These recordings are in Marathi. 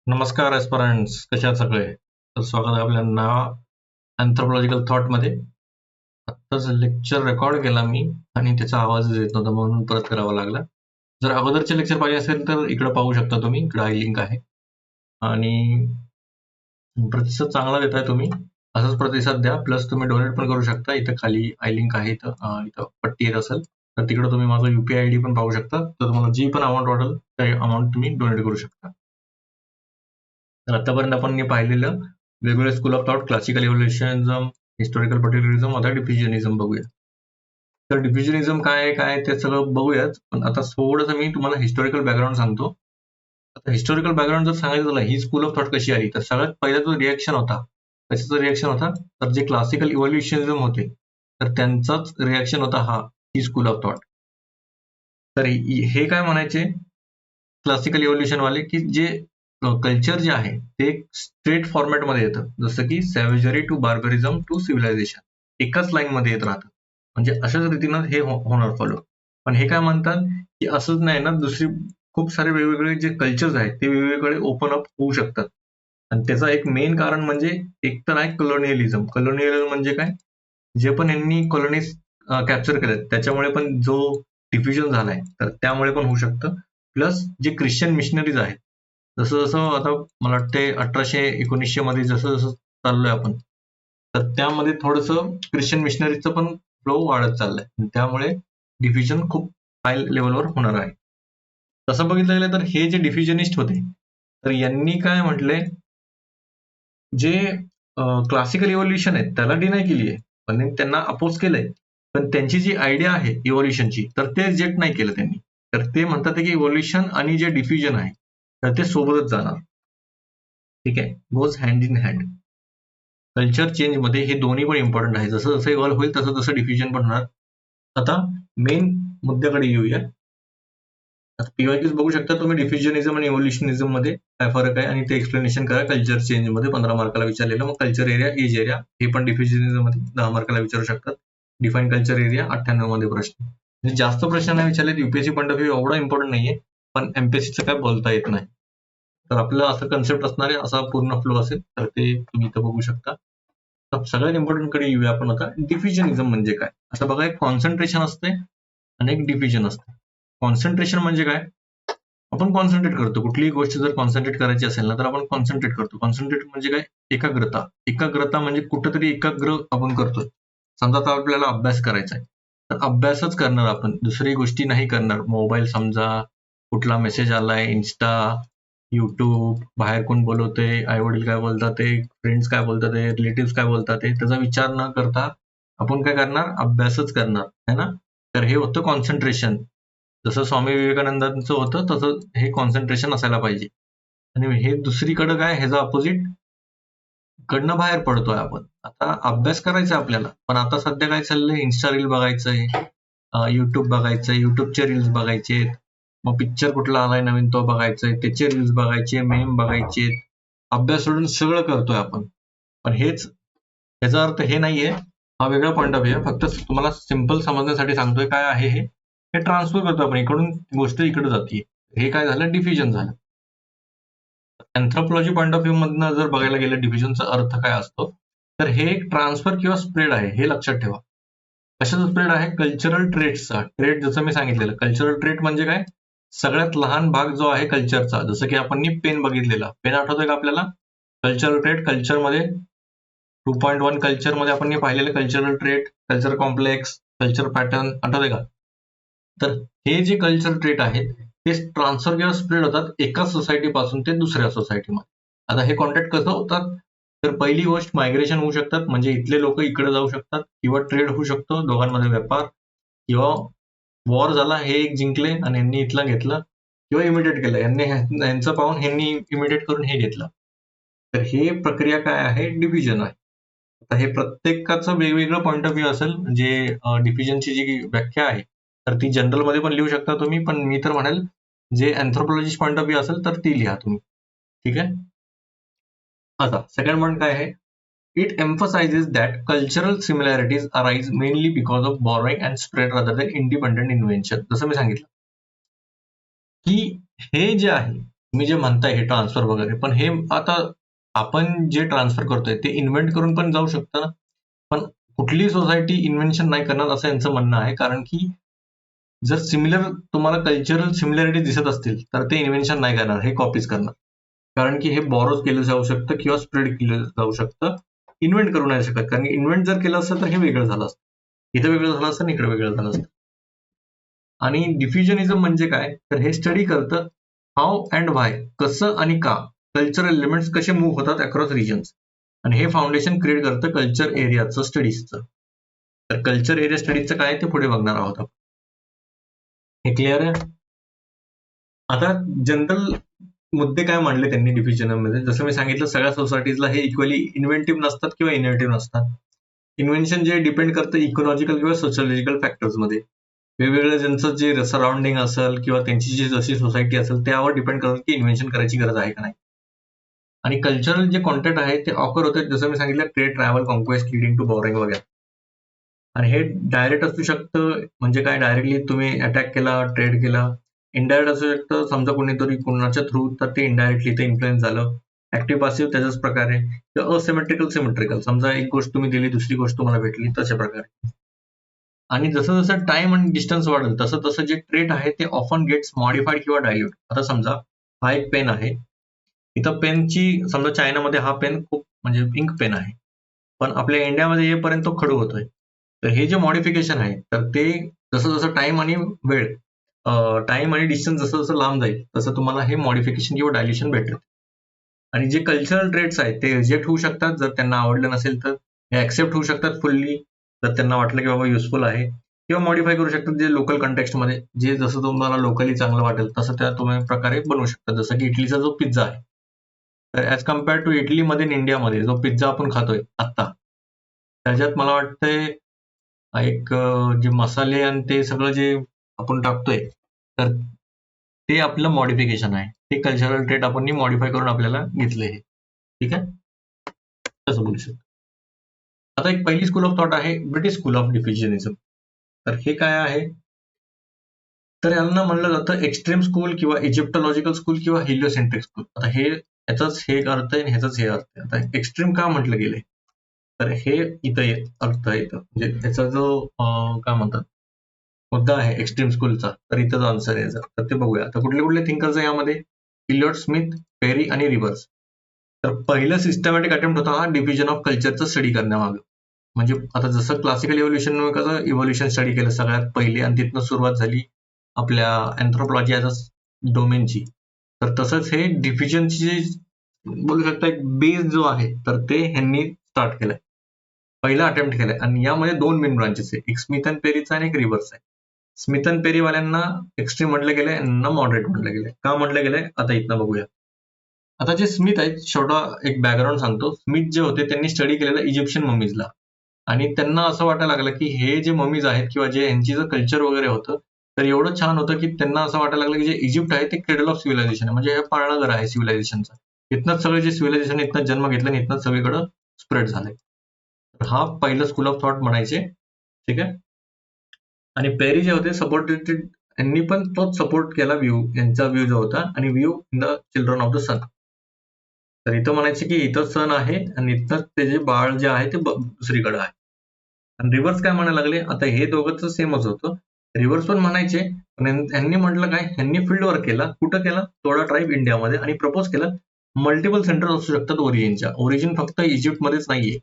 नमस्कार एस्परंट्स, कशा आहात सगळे? तर स्वागत आहे आपल्या नवा अँथ्रोपॉलॉजिकल थॉट मध्ये. आत्ताच लेक्चर रेकॉर्ड केला मी आणि त्याचा आवाज येत नव्हता म्हणून परत करावा लागला. जर अगोदरचे लेक्चर पाहिजे असेल तर इकडे पाहू शकता तुम्ही. इकडे आय लिंक आहे आणि प्रतिसाद चांगला देताय तुम्ही. असंच प्रतिसाद द्या. प्लस तुम्ही डोनेट पण करू शकता. इथं खाली आय लिंक आहे, इथं पट्टी येत असेल तर तिकडे तुम्ही माझा UPI ID पण पाहू शकता. तर तुम्हाला जी पण अमाऊंट वाटेल त्या अमाऊंट तुम्ही डोनेट करू शकता. तर आतापर्यंत आपण पाहिलेलं वेगवेगळे school of thought, classical evolutionism, historical particularism, आता डिफ्युजनिझम बघूया. तर डिफ्युजनिझम काय आहे, काय ते सगळं बघूयाच. पण आता थोडंसं मी तुम्हाला हिस्टॉरिकल बॅकग्राऊंड सांगतो. आता हिस्टॉरिकल बॅकग्राऊंड जर सांगायचं झालं, ही स्कूल ऑफ थॉट कशी आली, तर सगळ्यात पहिला जो रिएक्शन होता, कशाचा रिएक्शन होता, तर जे क्लासिकल इव्होल्युशनिझम होते तर त्यांचाच रिएक्शन होता ही स्कूल ऑफ थॉट. तर हे काय म्हणायचे क्लासिकल इव्होल्युशन वाले, की जे कल्चर जे आहे ते स्ट्रेट फॉर्मॅटमध्ये येतं, जसं की सॅव्हेजरी टू बार्बरिझम टू सिव्हिलायझेशन, एकाच लाईन मध्ये येत राहतं. म्हणजे अशाच रीतीनं हे होणार फॉलो. पण हे काय म्हणतात की असंच नाही ना, दुसरी खूप सारे वेगवेगळे जे कल्चर्स आहेत ते वेगवेगळे ओपन अप होऊ शकतात. आणि त्याचं एक मेन कारण म्हणजे एक तर आहे कलोनियलिझम. कलोनियलिझम म्हणजे काय, जे पण यांनी कॉलनीज कॅप्चर केल्यात त्याच्यामुळे पण जो डिफ्युजन झालाय तर त्यामुळे पण होऊ शकतं. प्लस जे ख्रिश्चन मिशनरीज आहेत, जसं जसं आता मला वाटते 1800-1900 मध्ये जसं जसं चाललोय आपण, तर त्यामध्ये थोडंसं ख्रिश्चन मिशनरीजचं पण फ्लो वाढत चाललंय. त्यामुळे डिफ्युजन खूप हाय लेवलवर होणार आहे. तसं बघितलं गेलं तर हे जे डिफ्युजनिस्ट होते तर यांनी काय म्हटलंय, जे क्लासिकल इव्होल्युशन आहे त्याला डिनाय केली आहे, पण त्यांना अपोज केलंय. पण त्यांची जी आयडिया आहे इव्होल्युशनची तर ते रिजेक्ट नाही केलं त्यांनी. तर ते म्हणतात की इव्होल्युशन आणि जे डिफ्युजन आहे तर ते सोबतच जाणार. ठीक आहे, goes hand in hand. Culture change मध्ये हे दोन्ही पण इम्पॉर्टंट आहे. जसं जसं इव्हॉल्व्ह होईल तसं तसं डिफ्युजन पण होणार. आता मेन मुद्द्याकडे येऊया. आता PYQs बघू शकता तुम्ही, डिफ्युजनिझम आणि इव्होल्युशनिझम मध्ये काय फरक आहे आणि ते एक्सप्लेनेशन करा. कल्चर चेंज मध्ये 15 मार्काला विचारलेलं. मग कल्चर एरिया, एज एरिया हे पण डिफ्युजनिझम मध्ये 10 मार्काला विचारू शकतात. डिफाईन कल्चर एरिया 98 मध्ये प्रश्न. म्हणजे जास्त प्रश्न नाही विचारले. UPSC पॉईंट ऑफ व्ह्यू एवढा इम्पॉर्टंट नाहीये, पण MPSCचं काय बोलता येत नाही. तर आपलं असं कन्सेप्ट असणार आहे, असा पूर्ण फ्लो असेल तर ते तुम्ही इथं बघू शकता. तर सगळ्यात इम्पॉर्टंट कडे येऊया आपण आता. डिफ्युजनिझम म्हणजे काय. आता बघा, एक कॉन्सन्ट्रेशन असते आणि एक डिफ्युजन असते. कॉन्सन्ट्रेशन म्हणजे काय, आपण कॉन्सन्ट्रेट करतो. कुठलीही गोष्ट जर कॉन्सन्ट्रेट करायची असेल ना तर आपण कॉन्सन्ट्रेट करतो. कॉन्सन्ट्रेट म्हणजे काय, एकाग्रता. एकाग्रता म्हणजे कुठंतरी एकाग्र आपण करतोय. समजा आता आपल्याला अभ्यास करायचा आहे तर अभ्यासच करणार आपण, दुसरी गोष्टी नाही करणार. मोबाईल समजा, कुठला मेसेज आलाय, इन्स्टा, युट्यूब, बाहेर कोण बोलवते, आई वडील काय बोलतात, फ्रेंड्स काय बोलतात, रिलेटिव्ह काय बोलतात, त्याचा विचार न करता आपण काय करणार, अभ्यासच करणार है ना. तर हे होतं कॉन्सन्ट्रेशन. जसं स्वामी विवेकानंदांचं होतं तसं हे कॉन्सन्ट्रेशन असायला पाहिजे. आणि हे दुसरीकडे काय, ह्याचं अपोजिट कडनं बाहेर पडतोय आपण. आता अभ्यास करायचा आपल्याला, पण आता सध्या काय चाललंय, इन्स्टा रील बघायचंय, युट्यूब बघायचंय, युट्यूबचे रील्स बघायचे, मग पिक्चर कुठला आलाय नवीन तो बघायचाय, त्याचे रील्स बघायचे, मेम बघायचे. अभ्यास सोडून सगळं करतोय आपण. पण ह्याचा अर्थ हे नाहीये, हा वेगळा पॉईंट ऑफ व्ह्यू. फक्त तुम्हाला सिम्पल समजण्यासाठी सांगतोय काय आहे हे ट्रान्सफर करतो आपण, इकडून गोष्ट इकडे जाते. हे काय झालं, डिफ्युजन झालं. अँथ्रोपॉलॉजी पॉईंट ऑफ व्ह्यू मधनं जर बघायला गेलं डिव्हिजनचा अर्थ काय असतो, तर हे एक ट्रान्सफर किंवा स्प्रेड आहे, हे लक्षात ठेवा. कशाचा स्प्रेड आहे, कल्चरल ट्रेट्सचा. ट्रेट जसं मी सांगितलेलं, कल्चरल ट्रेट म्हणजे काय, सगळ्यात लहान भाग जो आहे कल्चरचा. जसं की आपण पेन बघितलेला, पेन आठवतोय का आपल्याला. कल्चरल ट्रेट, कल्चरमध्ये 2.1 कल्चरमध्ये आपण पाहिलेलं cultural trait, culture complex, culture pattern, आठवतंय का. तर हे जे कल्चर ट्रेट आहेत ते ट्रान्सफर किंवा स्प्रेड होतात एका सोसायटी पासून ते दुसऱ्या सोसायटीमध्ये. आता हे कॉन्टॅक्ट कसं होतात, तर पहिली गोष्ट मायग्रेशन होऊ शकतात, म्हणजे इथले लोक इकडे जाऊ शकतात, किंवा ट्रेड होऊ शकतो, दोघांमध्ये व्यापार, किंवा वॉर झाला, हे एक जिंकले आणि यांनी इथलं घेतलं, किंवा इमिटेट केलं, यांचं पाहून ह्यांनी इमिटेट करून हे घेतलं. तर हे प्रक्रिया काय आहे, डिव्हिजन आहे. आता हे प्रत्येकाचं वेगवेगळं पॉईंट ऑफ व्ह्यू असेल. जे डिफ्युजनची जी व्याख्या आहे तर ती जनरल मध्ये पण लिहू शकता तुम्ही, पण मी तर म्हणेल जे अँथ्रोपॉलॉजिस्ट पॉईंट ऑफ व्ह्यू असेल तर ती लिहा तुम्ही. ठीक आहे. आता सेकंड पॉईंट काय आहे, it emphasises that cultural similarities arise mainly because of borrowing and spread rather than independent invention. जसं मी सांगितलं की हे जे आहे तुम्ही जे म्हणताय हे ट्रान्सफर वगैरे, पण हे आता आपण जे ट्रान्सफर करतोय ते इन्व्हेंट करून पण जाऊ शकतं ना. पण कुठलीही सोसायटी इन्व्हेन्शन नाही करणार असं यांचं म्हणणं आहे. कारण की जर सिमिलर तुम्हाला कल्चरल सिमिलॅरिटी दिसत असतील तर ते इन्व्हेन्शन नाही करणार, हे कॉपीज करणार. कारण की हे बॉरोज केलं जाऊ शकतं किंवा स्प्रेड केलं जाऊ शकतं. इन्व्हेंट करू नाही शकत. कारण की इन्व्हेंट जर केलं असतं तर हे वेगळं झालं असतं. इथं वेगळं झालं असतं आणि इकडे वेगळं झालं असतं. आणि डिफ्युजनिझम म्हणजे काय, तर हे स्टडी करतं हाऊ अँड व्हाय, कसं आणि का कल्चरल एलिमेंट्स कसे मूव्ह होतात अक्रॉस रिजन्स. आणि हे फाउंडेशन क्रिएट करतं कल्चर एरियाचं स्टडीजचं. तर कल्चर एरिया स्टडीजचं काय ते पुढे बघणार आहोत आपण. हे क्लिअर आहे. आता जनरल मुद्दे काय मांडले त्यांनी डिफ्युजनमध्ये, जसं मी सांगितलं सगळ्या सोसायटीजला हे इक्वली इन्व्हेंटिव्ह नसतात किंवा इनोव्हेटिव्ह नसतात. इन्व्हेन्शन जे डिपेंड करतं इकॉलॉजिकल किंवा सोशॉलॉजिकल फॅक्टर्समध्ये. वेगवेगळं ज्यांचं जे सराउंडिंग असेल किंवा त्यांची जी जशी सोसायटी असेल त्यावर डिपेंड करतं की इन्व्हेन्शन करायची गरज आहे का नाही. आणि कल्चरल जे कॉन्टेंट आहे ते ऑकर होते, जसं मी सांगितलं trade, travel, conquest leading to borrowing वगैरे. आणि हे डायरेक्ट असू शकतं, म्हणजे काय डायरेक्टली तुम्ही अटॅक केला, ट्रेड केला. इनडायरेक्ट असू शकतं, समजा कोणीतरी कोणाच्या थ्रू, तर ते इनडायरेक्टली ते इन्फ्लुएन्स झालं. ऍक्टिव्ह पासिव्ह त्याच्याच प्रकारे, किंवा असिमेट्रिकल सिमेट्रिकल, समजा एक गोष्ट तुम्ही दिली दुसरी गोष्ट तुम्हाला भेटली तशा प्रकारे. आणि जसं जसं टाइम आणि डिस्टन्स वाढेल तसं तसं जे ट्रेट आहे ते ऑफन गेट्स मॉडिफाईड किंवा डायल्यूट. आता समजा हा एक पेन आहे, इथं पेनची समजा चायनामध्ये हा पेन खूप म्हणजे इंक पेन आहे, पण आपल्या इंडियामध्ये येईपर्यंत तो खडू होतोय. तर हे जे मॉडिफिकेशन आहे तर ते जसं जसं टाइम आणि वेळ, टाइम आणि डिस्टन्स जसं जसं लांब जाईल तसं तुम्हाला हे मॉडिफिकेशन किंवा डायल्युशन भेटेल. आणि जे कल्चरल ट्रेट्स आहेत ते रिजेक्ट होऊ शकतात जर त्यांना आवडलं नसेल तर, हे ऍक्सेप्ट होऊ शकतात फुल्ली जर त्यांना वाटलं की बाबा युजफुल आहे, किंवा मॉडिफाय करू शकतात जे लोकल कंटेक्स्टमध्ये जे जसं तुम्हाला लोकली चांगलं वाटेल तसं त्या तुम्ही प्रकारे बनवू शकता. जसं की इटलीचा जो पिझ्झा आहे, तर ऍज कम्पेअर्ड टू इटलीमध्ये आणि इंडियामध्ये जो पिझ्झा आपण खातोय आत्ता, त्याच्यात मला वाटतंय एक जे मसाले आणि ते सगळं जे आपण टाकतोय, तर ते आपलं मॉडिफिकेशन आहे. ते कल्चरल ट्रेट आपण मॉडिफाय करून आपल्याला घेतले हे. ठीक आहे, तसं बोलू शकतो. आता एक पहिली स्कूल ऑफ थॉट आहे ब्रिटिश स्कूल ऑफ डिफ्युजनिझम. तर हे काय आहे, तर यांना म्हणलं जातं एक्स्ट्रीम स्कूल किंवा इजिप्टॉलॉजिकल स्कूल किंवा हिलिओसेंट्रिक स्कूल. आता हे याचाच हे अर्थ आहे आणि ह्याचाच हे अर्थ आहे. आता एक्स्ट्रीम का म्हटलं गेले, तर हे इथं अर्थ येतं, म्हणजे त्याचा जो काय म्हणतात मुद्दा आहे एक्स्ट्रीम स्कूलचा, तर इथंच आन्सर यायचा. तर ते बघूया आता कुठले कुठले थिंकर्स आहे यामध्ये. इलियट, स्मिथ, पेरी आणि रिव्हर्स. तर पहिलं सिस्टमॅटिक अटेम्प्ट होता हा डिव्हिजन ऑफ कल्चरचा स्टडी करण्यामागे. म्हणजे आता जसं क्लासिकल इव्होल्युशन कसं इव्होल्युशन स्टडी केलं सगळ्यात पहिले आणि तिथनं सुरुवात झाली आपल्या अँथ्रोपॉलॉजी ॲज अ डोमेनची, तर तसंच हे डिव्हिजनची बोलू शकता एक बेस जो आहे तर ते ह्यांनी स्टार्ट केलंय, पहिला अटेम्प्ट केलाय. आणि यामध्ये दोन मेन ब्रांचेस आहे, एक स्मिथ अँड पेरीचा आणि एक रिव्हर्स आहे. स्मिथ अँड पेरीवाल्यांना एक्स्ट्रीम म्हटलं गेलंय, यांना मॉडरेट म्हटलं गेलंय. का म्हटलं गेलंय आता इथनं बघूया. आता जे स्मिथ आहेत, छोटा एक बॅकग्राऊंड सांगतो. स्मिथ जे होते त्यांनी स्टडी केलेलं इजिप्शियन ममीजला, आणि त्यांना असं वाटायला लागलं की हे जे ममीज आहेत किंवा जे यांची जे कल्चर वगैरे होतं, तर एवढं छान होतं की त्यांना असं वाटायला लागलं की जे इजिप्त आहे ते क्रेडल ऑफ सिव्हिलायझेशन आहे, म्हणजे हे पाळणा घर आहे सिव्हिलायझेशनचा. इथनंच सगळं जे सिव्हिलायझेशन इथनं जन्म घेतलं आणि इथनंच सगळीकडं स्प्रेड झालंय. तर हा पहिलं स्कूल ऑफ थॉट म्हणायचे. ठीक आहे. आणि पेरी जे होते सपोर्टेड, यांनी पण तोच सपोर्ट केला व्ह्यू, यांचा व्ह्यू जो होता, आणि view in the children of the sun. तर इथं म्हणायचे की इथं सन आहे आणि इथं ते जे बाळ जे आहे ते दुसरीकडे आहे. आणि रिव्हर्स काय म्हणायला लागले, आता हे दोघंच सेमच होतं. रिव्हर्स पण म्हणायचे, पण यांनी म्हटलं काय, यांनी फील्ड वर्क केला. कुठं केला, थोडा ट्राईब इंडियामध्ये, आणि प्रपोज केलं मल्टिपल सेंटर असू शकतात ओरिजिनच्या. ओरिजिन फक्त इजिप्तमध्येच नाहीये.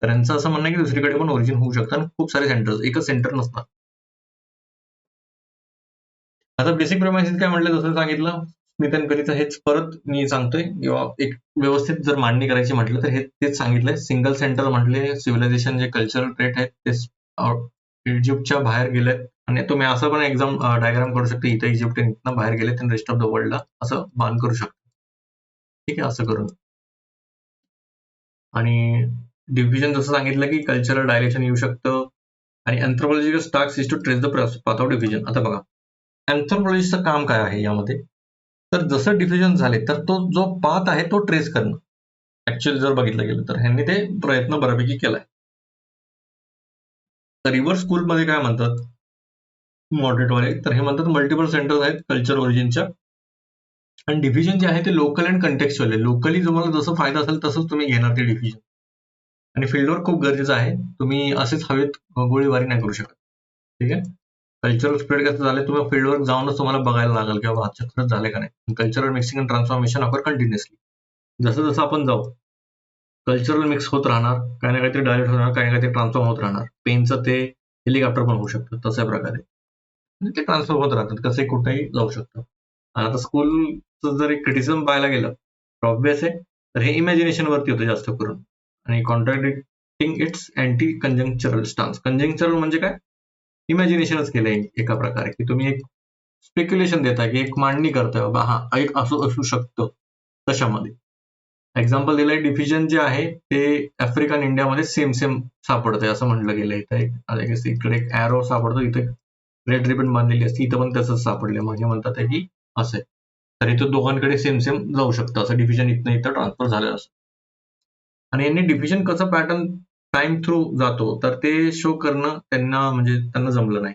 तर यांचं असं म्हणणं आहे की दुसरीकडे पण ओरिजिन होऊ शकतं आणि खूप सारे सेंटर्स, एकच सेंटर नसणार. आता बेसिक प्रेमायसिस काय म्हटलं, जसं सांगितलं स्मिथ अँड पेरीचं, हेच परत मी सांगतोय, किंवा एक व्यवस्थित जर मांडणी करायची म्हटलं तर हे तेच सांगितलंय. सिंगल सेंटर म्हटले, सिव्हिलायझेशन जे कल्चरल ट्रेट आहेत ते इजिप्तच्या बाहेर गेलेत. आणि तुम्ही असं पण एक्झाम डायग्राम करू शकता, इथं इजिप्त इथनं बाहेर गेलेत आणि रेस्ट ऑफ द वर्ल्डला असं बांध करू शकता. ठीक आहे, असं करून. आणि डिव्हिजन जसं सांगितलं की कल्चरल डायरेक्शन येऊ शकतं, आणि anthropological starks is to trace the path of division. आता बघा, अँथ्रोपॉलॉजिस्टचं काम काय आहे यामध्ये, तर जसं डिव्हिजन झाले तर तो जो पाथ आहे तो ट्रेस करणं. ऍक्च्युअली जर बघितलं गेलं तर ह्यांनी ते प्रयत्न बऱ्यापैकी केलाय. तर रिव्हर्स स्कूलमध्ये काय म्हणतात मॉडरेटवाले, तर हे म्हणतात मल्टिपल सेंटर्स आहेत कल्चर ओरिजिनच्या, आणि डिव्हिजन जे आहे ते लोकल अँड कंटेक्च्युअल आहे. लोकली तुम्हाला जसं फायदा असेल तसंच तुम्ही घेणार ते डिव्हिजन. आणि फील्डवर्क खूप गरजेचं आहे. तुम्ही असेच हवेत गोळीबारी नाही करू शकत. ठीक आहे. कल्चरल स्प्रेड कसं झालं, तुम्ही फील्डवर्क जाऊनच तुम्हाला बघायला लागेल की बाबा अच्छा खरंच झालं का नाही. Cultural mixing and transformation offer continuously. जसं जसं आपण जाऊ कल्चरल मिक्स होत राहणार, काही ना काहीतरी डायरेक्ट होणार, काही ना काहीतरी ट्रान्सफॉर्म होत राहणार. पेनचं ते हेलिकॉप्टर पण होऊ शकतं तशा प्रकारे. म्हणजे ते ट्रान्सफर होत राहतात, कसे कुठेही जाऊ शकतं. आणि आता स्कूलचं जर एक क्रिटिसिझम पाहायला गेलं तर ऑब्व्हियस आहे, तर हे इमॅजिनेशन वरती होतं जास्त करून. आणि कॉन्ट्रॅडिक्टिंग इट्स अँटी कंजंक्चरल स्टान्स. कंजंक्चरल म्हणजे काय? इमॅजिनेशनच केलंय एका प्रकारे, की तुम्ही एक स्पेक्युलेशन देताय, की एक मांडणी करताय बाबा हा एक असं असू शकतं तशामध्ये. एक्झाम्पल दिलंय, डिफ्युजन जे आहे ते आफ्रिका आणि इंडियामध्ये सेम सेम सापडतंय असं म्हटलं गेलंय. इथं इकडे एक एरो सापडतो, इथे रेड रिबन बांधलेली असते, इथं पण तसंच सापडले. म्हणजे म्हणतात आहे की असं आहे. तर इथं दोघांकडे सेम सेम जाऊ शकतं, असं डिफ्युजन इथनं इथं ट्रान्सफर झालं असं. आणि यांनी डिफ्युजन कसं पॅटर्न टाइम थ्रू जातो तर ते शो करणं त्यांना जमलं नाही.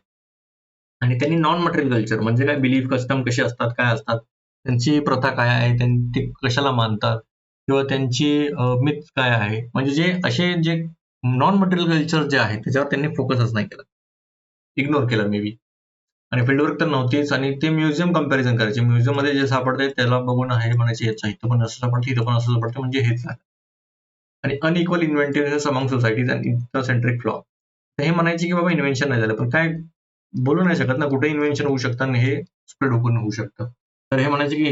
आणि त्यांनी नॉन मटेरियल कल्चर म्हणजे काय, बिलीफ कस्टम कसे असतात, काय असतात, त्यांची प्रथा काय आहे, ते कशाला मानतात, किंवा त्यांची मिथ काय आहे, म्हणजे जे नॉन मटेरियल कल्चर जे आहे त्याच्यावर त्यांनी फोकसच नाही केला, इग्नोर केला मे बी. आणि फील्डवर्क तर नव्हतीच. आणि ते म्युझियम कंपॅरिझन करायचे, म्युझियम मध्ये जे सापडतंय त्याला बघून आहे म्हणायचे याच्या इथं पण असं सापडतं, इथं पण असं सापडतं, म्हणजे हेच आहे. आणि unequal inventiveness among societies and intercentric flaw. हे म्हणायचे की बाबा इन्व्हेन्शन नाही झालं, पण काय बोलू नाही शकत ना, कुठे इन्व्हेन्शन होऊ शकतं आणि हे स्प्रेड होऊ शकतं. तर हे म्हणायचे की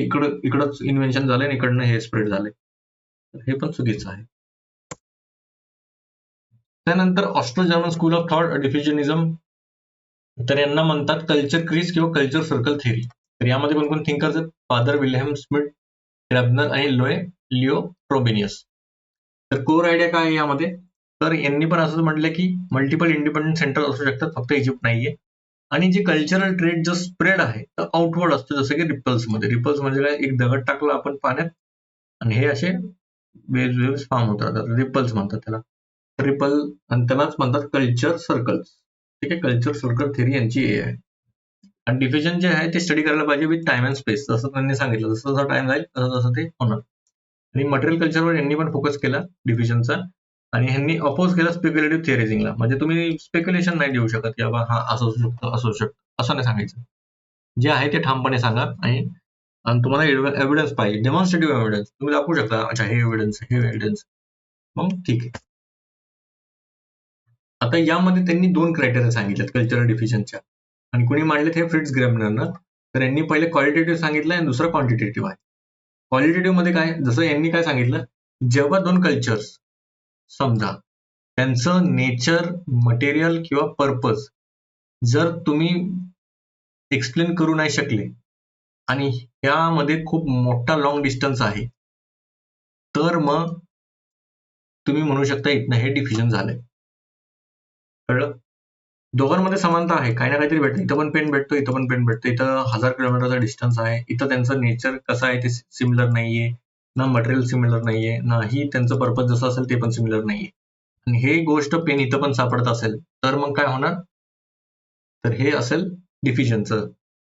इकडंच इन्व्हेन्शन झालंय आणि इकडनं हे स्प्रेड झालंय. हे पण चुकीचं आहे. त्यानंतर Austro German school of thought diffusionism, तर यांना म्हणतात कल्चर क्रीज किंवा कल्चर सर्कल थेअरी. तर यामध्ये कोण कोण थिंकर्स आहेत? फादर विल्हेम स्मिथ, ग्रॅबनर आणि लिओ फ्रोबिनियस. तर कोर आयडिया काय आहे यामध्ये? तर यांनी पण असं म्हटलं की मल्टिपल इंडिपेंडंट सेंटर असू शकतात, फक्त इजिप्त नाहीये. आणि जे कल्चरल ट्रेड जो स्प्रेड आहे तर आउटवर्ड असतो, जसं की रिपल्स मध्ये. रिपल्स म्हणजे काय, एक दगड टाकला आपण पाण्यात आणि हे असे वेव्स फॉर्म होतात, रिपल्स म्हणतात त्याला. रिपल, आणि त्यालाच म्हणतात कल्चर सर्कल्स. ठीक आहे. कल्चर सर्कल थेअरी यांची हे आहे. आणि डिव्हिजन जे आहे ते स्टडी करायला पाहिजे विथ टाइम अँड स्पेस, जसं त्यांनी सांगितलं, जसं जसं टाइम जाईल तसं तसं ते होणार. आणि मटेरियल कल्चरवर यांनी पण फोकस केला डिव्हिजनचा. आणि ह्यांनी अपोज केला स्पेक्युलेटिव्ह थिअरिझिंगला. म्हणजे तुम्ही स्पेक्युलेशन नाही देऊ शकत की बाबा हा असं असू शकतं, असं असू शकतं, असं नाही सांगायचं. जे आहे ते ठामपणे सांगा. आणि तुम्हाला एव्हिडन्स पाहिजे, डेमॉन्स्ट्रेटिव्ह एव्हिडन्स. तुम्ही दाखवू शकता, अच्छा हे एव्हिडन्स, मग ठीक आहे. आता यामध्ये त्यांनी 2 क्रायटेरिया सांगितलेत कल्चरल डिफ्युजनच्या, आणि कोणी मांडलेत हे फ्रिट्झ ग्रॅबनरनं. तर यांनी पहिले क्वालिटेटिव्ह सांगितलं आणि दुसरं क्वांटिटेटिव्ह आहे. क्वालिटेटिव्ह मध्ये काय, जसं यांनी काय सांगितलं, जेव्हा 2 कल्चर्स समजा त्यांचं नेचर, मटेरियल किंवा पर्पज जर तुम्ही एक्सप्लेन करू नाही शकले आणि यामध्ये खूप मोठा लॉंग डिस्टन्स आहे, तर मग तुम्ही म्हणू शकता इथनं हे डिफ्युजन झालंय. कळलं? दोघांमध्ये समानता आहे, काही ना काहीतरी भेटतं. इथं पण पेन भेटतो, इथं पण पेन भेटतो. इथं 1000 किलोमीटरचा डिस्टन्स आहे. इथं त्यांचं नेचर कसं आहे ते सिमिलर नाहीये, ना मटेरियल सिमिलर नाहीये, नाही त्यांचं पर्पज जसं असेल ते पण सिमिलर नाहीये. आणि हे गोष्ट पेन इथं पण सापडत असेल तर मग काय होणार? तर हे असेल डिफ्युजनचं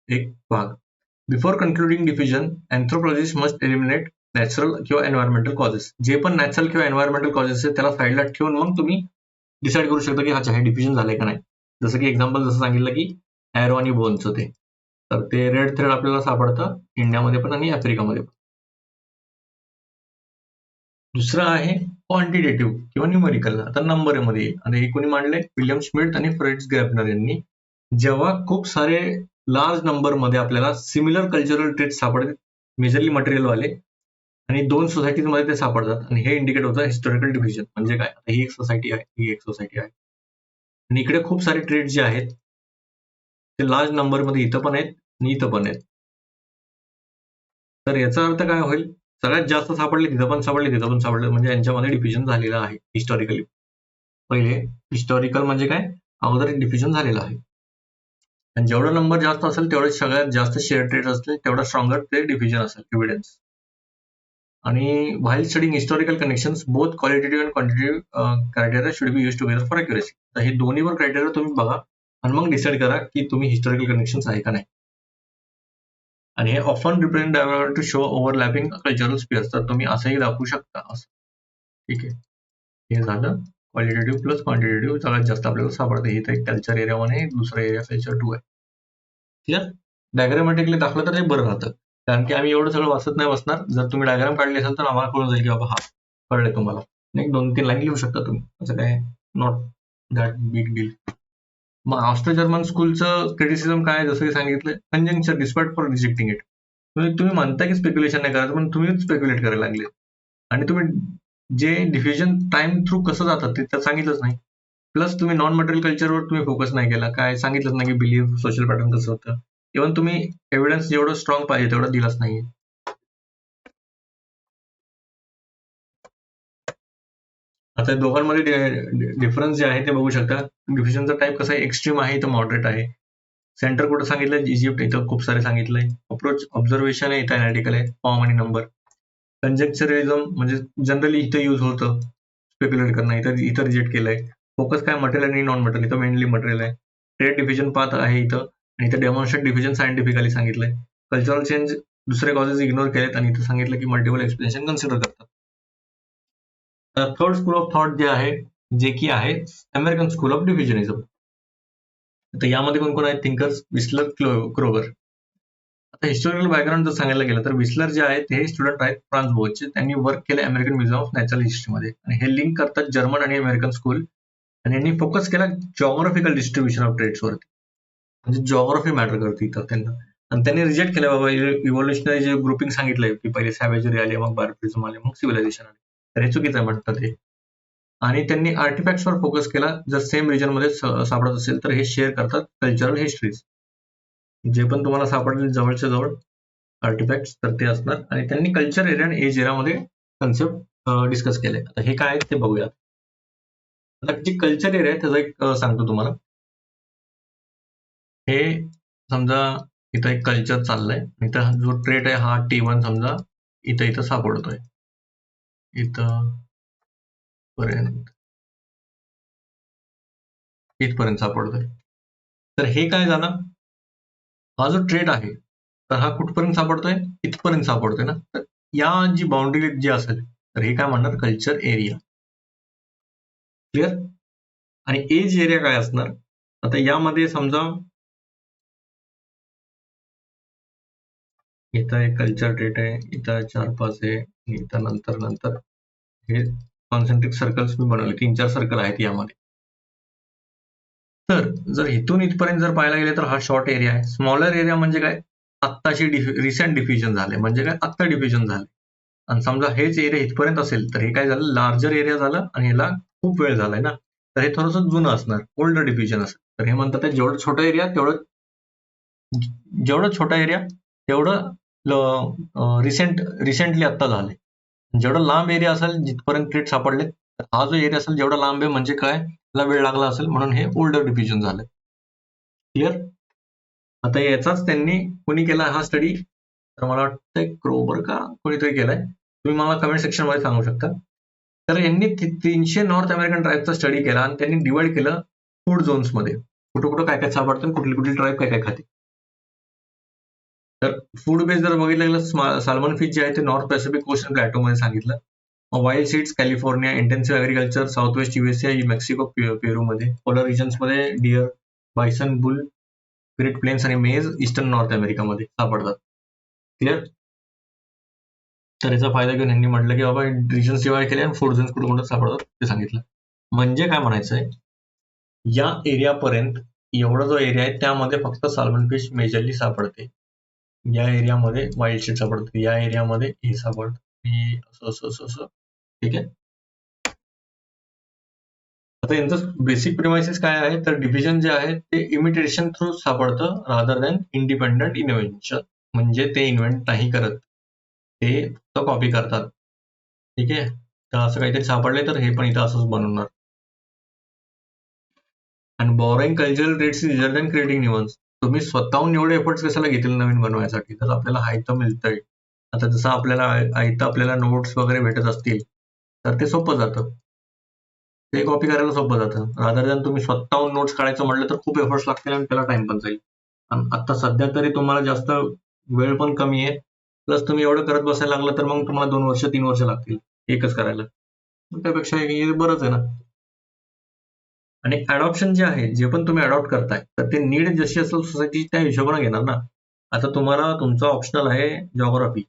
एक भाग. Before concluding diffusion, anthropologist must eliminate natural किंवा एन्व्हायरमेंटल कॉजेस. जे पण नॅचरल किंवा एन्व्हायरमेंटल कॉजेस आहेत त्याला साईडला ठेवून मग तुम्ही डिसाईड करू शकता की अच्छा हे डिफ्युजन झालंय का नाही. जसं की एक्झाम्पल जसं सांगितलं की एरो आणि बोनचं ते, तर ते रेड थ्रेड आपल्याला सापडतं इंडियामध्ये पण आणि आफ्रिकामध्ये पण. दुसरं आहे क्वांटिटेटिव्ह किंवा न्यूमेरिकल. आता नंबरमध्ये आता हे कोणी मांडले, विल्यम स्मिथ आणि फ्रिट्झ ग्रॅबनर यांनी. जेव्हा खूप सारे लार्ज नंबर मध्ये आपल्याला सिमिलर कल्चरल ट्रेट सापडतात, मेजरली मटेरियल वाले, आणि 2 सोसायटीज मध्ये ते सापडतात, आणि हे इंडिकेट होतं हिस्टॉरिकल डिव्हिजन. म्हणजे काय, ही एक सोसायटी आहे, ही एक सोसायटी आहे, आणि इकडे खूप सारे ट्रेड जे आहेत ते लार्ज नंबर मध्ये इथं पण आहेत आणि इथं पण आहेत. तर याचा अर्थ काय होईल, सगळ्यात जास्त सापडले तिथं पण सापडले, तिथं पण सापडले, म्हणजे यांच्यामध्ये डिफ्युजन झालेलं आहे हिस्टॉरिकली. पहिले हिस्टॉरिकल म्हणजे काय, अगोदर डिफ्युजन झालेलं आहे. आणि जेवढा नंबर जास्त असेल तेवढे सगळ्यात जास्त शेअर ट्रेड असतील, तेवढा स्ट्रॉंगर ते डिफ्युजन असेल, एव्हिडन्स. आणि while studying historical connections, both qualitative and quantitative criteria should be use together for accuracy. तर हे दोन्ही पण क्रायटेरिया तुम्ही बघा आणि मग डिसाईड करा की तुम्ही हिस्टॉरिकल कनेक्शन्स आहे का नाही. आणि हे often represent divert to show overlapping cultural spheres. तर तुम्ही असंही दाखवू शकता असं. ठीक आहे, हे झालं क्वालिटेटिव्ह प्लस क्वांटिटेटिव्ह. सगळ्यात जास्त आपल्याला सापडतं इथं एक कल्चर एरिया 1 आहे, दुसरा एरिया कल्चर 2 आहे. क्लिअर? डायग्रामॅटिकली दाखवलं तर ते बरं राहतं, कारण की आम्ही एवढं सगळं वाचत नाही बसणार. जर तुम्ही डायग्राम काढली असेल तर आम्हाला कळून जाईल की बाबा हा कळलंय तुम्हाला. एक 2-3 लाईन लिहू शकता तुम्ही, असं काय नॉट दॅट बिग डील. मग ऑस्ट्रो जर्मन स्कूलचं क्रिटिसिझम काय, जसं की सांगितलं, conjunction despite for rejecting it. तुम्ही म्हणता की स्पेक्युलेशन नाही करायचं, पण तुम्हीच स्पेक्युलेट करायला लागले. आणि तुम्ही जे डिफ्युजन टाइम थ्रू कसं जातात ते तर सांगितलंच नाही. प्लस तुम्ही नॉन मटेरियल कल्चरवर तुम्ही फोकस नाही केला, काय सांगितलंच नाही की बिलीव्ह सोशल पॅटर्न कसं होतं. इव्हन तुम्ही एव्हिडन्स जेवढं स्ट्रॉंग पाहिजे तेवढं दिलाच नाहीये. आता दोघांमध्ये डिफरन्स जे आहे ते बघू शकता. डिफ्युजनचा टाईप कसा आहे, एक्स्ट्रीम आहे इथं मॉडरेट आहे. सेंटर कुठं सांगितलं, इजिप्त, इथं खूप सारे सांगितलंय. अप्रोच ऑब्झर्वेशन आहे, इथं अनालिटिकल आहे, फॉर्म आणि नंबर. कंजेक्चरिझम म्हणजे जनरली इथं यूज होतं स्पेक्युलेट करणं, इथं इथं रिजेक्ट केलंय. फोकस काय, मटेरियल आणि नॉन मटेरियल, इथं मेनली मटेरियल आहे. ट्रेड डिफ्युजन पाथ आहे इथं, आणि इथं डेमॉन्स्ट्रेट डिफ्युजन सायंटिफिकली सांगितलंय. कल्चरल चेंज दुसरे कॉजेस इग्नोर केलेत, आणि इथं सांगितलं की मल्टिपल एक्सप्लेनेशन कन्सिडर करतात. थर्ड स्कूल ऑफ थॉट जे आहे, जे की आहे अमेरिकन स्कूल ऑफ डिफ्युजनिझम. तर यामध्ये कोण कोण आहेत थिंकर्स, विस्लर, क्रोगर. आता हिस्टोरिकल बॅकग्राऊंड जर सांगायला गेलं तर विस्लर जे आहेत हे स्टुडंट आहेत फ्रान्स बोर्डचे. त्यांनी वर्क केलं अमेरिकन म्युझियम ऑफ नॅचरल हिस्ट्रीमध्ये, आणि हे लिंक करतात जर्मन आणि अमेरिकन स्कूल. आणि यांनी फोकस केला जॉग्राफिकल डिस्ट्रीब्युशन ऑफ ट्रेड्स वरती, म्हणजे जॉग्राफी मॅटर करते इथं त्यांना. आणि त्यांनी रिजेक्ट केलं बाबा इव्होल्युशनरी जे ग्रुपिंग सांगितलंय की पहिले सॅव्हेजरी आले, मग बार्बरिझम आले, मग सिव्हिलायझेशन आले, तर हे चुकीचं आहे म्हणतात हे. आणि त्यांनी आर्टिफॅक्ट्सवर फोकस केला. जर सेम रिजन मध्ये सापडत असेल तर हे शेअर करतात कल्चरल हिस्ट्रीज. जे पण तुम्हाला सापडतील जवळच्या जवळ आर्टिफॅक्ट्स तर ते असणार. आणि त्यांनी कल्चर एरिया आणि एज एरियामध्ये कन्सेप्ट डिस्कस केले. आता हे काय आहे ते बघूया. आता जे कल्चर एरिया आहे त्याचा एक सांगतो तुम्हाला. हे समजा इथं एक कल्चर चाललंय, इथं जो ट्रेट आहे हा T1 समजा इथं इथं सापडतोय, इथं पर्यंत, इथपर्यंत सापडतोय. तर हे काय झालं, हा जो ट्रेड आहे तर हा कुठपर्यंत सापडतोय, इथपर्यंत सापडतोय ना. तर या जी बाउंड्री जी असेल तर हे काय म्हणणार, कल्चर एरिया. क्लिअर? आणि एज एरिया काय असणार, आता यामध्ये समजा इथं एक कल्चर ट्रेट आहे, इथं 4-5 आहे, इथं नंतर नंतर हे कॉन्सेंट्रिक सर्कल्स मी बनवले, 3-4 सर्कल आहेत यामध्ये. तर जर इथून इथपर्यंत जर पाहायला गेले तर हा शॉर्ट एरिया आहे. स्मॉलर एरिया म्हणजे काय, आत्ताशी रिसेंट डिफ्युजन झाले, म्हणजे काय आत्ता डिफ्युजन झाले. आणि समजा हेच एरिया इथपर्यंत असेल तर हे काय झालं, लार्जर एरिया झालं, आणि ह्याला खूप वेळ झालाय ना, तर हे थोडंसं जुनं असणार, ओल्डर डिफ्युजन असेल. तर हे म्हणतात जेवढं छोटं एरिया तेवढं, जेवढं छोटा एरिया तेवढं रिसेंटली आत्ता झालंय. जेवढं लांब एरिया असेल जिथपर्यंत ट्रेड सापडले, तर हा जो एरिया असेल जेवढा लांब आहे म्हणजे काय, त्याला वेळ लागला असेल म्हणून हे ओल्डर डिफ्युजन झालं. क्लिअर? आता याचाच त्यांनी कोणी केला हा स्टडी, तर मला वाटतंय क्रोबर का कोणीतरी केलाय, तुम्ही मला कमेंट सेक्शन मध्ये सांगू शकता. तर यांनी 300 नॉर्थ अमेरिकन ट्राईबचा स्टडी केला, आणि त्यांनी डिवाइड केलं फूड झोन्स मध्ये, कुठं कुठं काय काय सापडतं, कुठली कुठली ट्राईब काय काय खाते. तर फूड बेस जर बघितलं गेलं, साल्मन फिश जे आहे ते नॉर्थ पॅसिफिक ओशन प्लॅटो मध्ये सांगितलं. Wild seeds California, intensive agriculture south west USA, Mexico, Peru मध्ये. पोलर रिजन्स मध्ये deer, bison, bull, great plains आणि मेज ईस्टर्न नॉर्थ अमेरिकामध्ये सापडतात. क्लिअर? तर याचा फायदा घेऊन यांनी म्हटलं की बाबा रिजन्स डिवाइड केले आणि फूड झोन्स कुठे कुठे सापडतात ते सांगितलं. म्हणजे काय म्हणायचंय, या एरियापर्यंत एवढा जो एरिया आहे त्यामध्ये फक्त साल्मन फिश मेजरली सापडते. या एरियामध्ये वाईल्ड सीड सापडते, या एरियामध्ये हे सापडते, असं असं असं असं. ठीक आहे. आता यांचं बेसिक प्रिमायसिस काय आहे, तर डिव्हिजन जे आहे ते इमिटेशन थ्रू सापडतं रादर दॅन इंडिपेंडंट इन्व्हेन्शन. म्हणजे ते इन्व्हेंट नाही करत, ते फक्त कॉपी करतात. ठीक आहे. तर असं काहीतरी सापडले तर हे पण इथं असंच बनवणार. आणि borrowing cultural traits is easier than creating new ones. तुम्ही स्वतःहून एवढे एफर्ट्स कशाला घेतील नवीन बनवायसाठी, तर आपल्याला हायतं मिळतंय. आता जसं आपल्याला आयतं आपल्याला नोट्स वगैरे भेटत असतील तर ते सोपं जातं, ते कॉपी करायला सोपं जातं. रादर दॅन तुम्ही स्वतःहून नोट्स काढायचं म्हटलं तर खूप एफर्ट्स लागतील आणि त्याला टाइम पण जाईल. आणि आता सध्या तरी तुम्हाला जास्त वेळ पण कमी आहे, प्लस तुम्ही एवढं करत बसायला लागलं तर मग तुम्हाला 2 वर्ष 3 वर्ष लागतील एकच करायला. मग त्यापेक्षा हे बरंच आहे ना. आणि अडॉप्शन जे आहे, जे पण तुम्ही अडॉप्ट करताय, तर ते नीड जशी असेल सोसायटी त्या हिशोबाने घेणार ना. आता तुम्हाला तुमचा ऑप्शनल आहे जॉग्राफी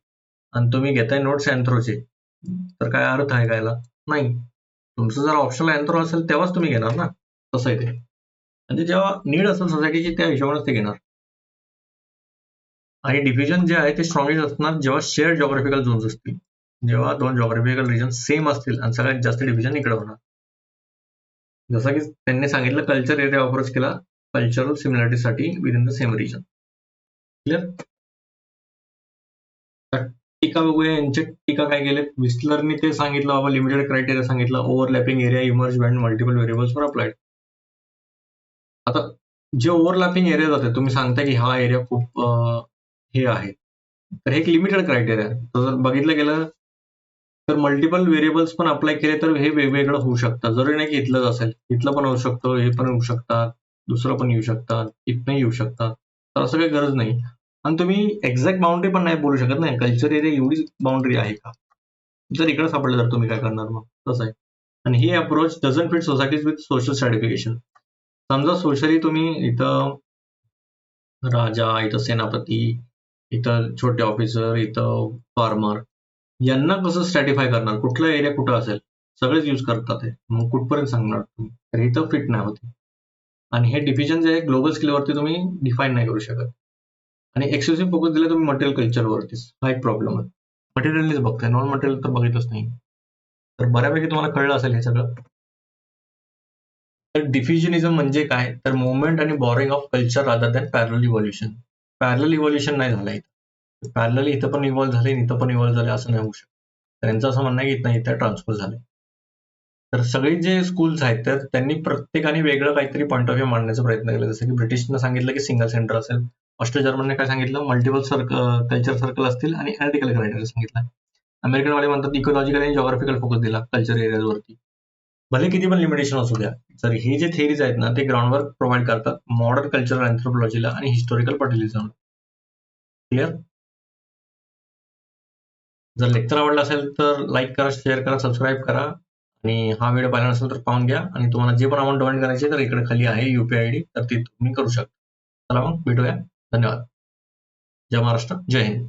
आणि तुम्ही घेताय नोट्स अँथ्रोचे, तर काय अर्थ आहे घ्यायला? नाही. तुमचं जर ऑप्शनल अँथ्रो असेल तेव्हाच तुम्ही घेणार ना. तसं आहे ते. म्हणजे जेव्हा नीड असेल सोसायटीची त्या हिशोबानेच ते घेणार. आणि डिव्हिजन जे आहे ते स्ट्रॉंगेस्ट असणार जेव्हा शेअर जॉग्राफिकल झोन्स असतील. जेव्हा 2 जॉग्राफिकल रिजन सेम असतील आणि सगळ्यात जास्त डिव्हिजन इकडे होणार. जसं की त्यांनी सांगितलं कल्चर एरिया अप्रोच केला कल्चरल सिमिलॅरिटीसाठी within the same region. Clear? टीका बघूया, यांचे टीका काय केले. विस्लरनी ते सांगितलं बाबा लिमिटेड क्रायटेरिया सांगितलं, overlapping area emerge and multiple variables वर अप्लाइड. आता जे ओव्हरलॅपिंग एरिया जाते, तुम्ही सांगता की हा एरिया खूप हे आहे, तर हे एक लिमिटेड क्रायटेरिया आहे. तर जर बघितलं गेलं तर मल्टिपल व्हेरिएबल्स पण अप्लाय केले तर हे वेगवेगळं होऊ शकतं. जरुरी नाही की इथलंच असेल, इथलं पण होऊ शकतं, हे पण होऊ शकतात, दुसरं पण येऊ शकतात, इथनंही येऊ शकतात. तर असं काही गरज नाही. आणि तुम्ही एक्झॅक्ट बाउंड्री पण नाही बोलू शकत नाही. कल्चर एरिया एवढी बाउंड्री आहे का? जर इकडे सापडलं तर तुम्ही काय करणार मग? तसं आहे. आणि ही approach doesn't fit societies with social stratification. समजा सोशली तुम्ही इथं राजा, इथं सेनापती, इथं छोटे ऑफिसर, इथं फार्मर, यांना कसं स्ट्रॅटिफाय करणार? कुठला एरिया कुठं असेल? सगळेच यूज करतात हे. मग कुठपर्यंत सांगणार तुम्ही? तर इथं फिट नाही होते. आणि हे डिव्हिजन जे आहे ग्लोबल स्केलवरती तुम्ही डिफाईन नाही करू शकत. आणि एक्सक्लुसिव्ह फोकस दिला तुम्ही मटेरियल कल्चरवरतीच. हा एक प्रॉब्लेम आहे. मटेरियलच बघताय, नॉन मटेरियल तर बघितलंच नाही. तर बऱ्यापैकी तुम्हाला कळलं असेल हे सगळं. तर डिफ्युजनिझम म्हणजे काय? तर मुव्हमेंट आणि borrowing of culture rather than parallel evolution. Parallel evolution नाही झालं इथं. पॅरलली इथं पण इव्हॉल्व झाले, इथं पण इव्हॉल्व झाले असं नाही होऊ शकत. तर यांचं असं म्हणणं आहे की इथं ट्रान्सफर झाले. तर सगळे जे स्कूल्स आहेत तर त्यांनी प्रत्येकाने वेगळं काहीतरी पॉईंट ऑफ व्ह्यू मांडण्याचा प्रयत्न केला. जसं की ब्रिटिशनं सांगितलं की सिंगल सेंटर असेल, ऑस्ट्रो जर्मनने काय सांगितलं मल्टिपल कल्चर सर्कल असतील आणि ॲनालिटिकल क्रायटेरिया सांगितलं. अमेरिकनवाले म्हणतात इकॉलॉजिकल आणि जॉग्राफिकल फोकस दिला कल्चर एरियाजवरती. भले किती पण लिमिटेशन असू द्या. तर हे जे थेरीज आहेत ना ते ग्राउंडवर्क प्रोव्हाइड करतात मॉडर्न कल्चरल अँथ्रोपॉलॉजीला आणि हिस्टॉरिकल पॉप्युलिझम. क्लिअर? जर लेक्चर आवडलं असेल तर लाईक करा, शेअर करा, सबस्क्राईब करा. आणि हा व्हिडिओ पाहिला नसेल तर पाहून घ्या. आणि तुम्हाला जे पण अमाऊंट डोनेट करायची तर इकडे खाली आहे UPI ID, तर ती तुम्ही करू शकता. चला मग भेटूया. धन्यवाद. जय महाराष्ट्र, जय हिंद.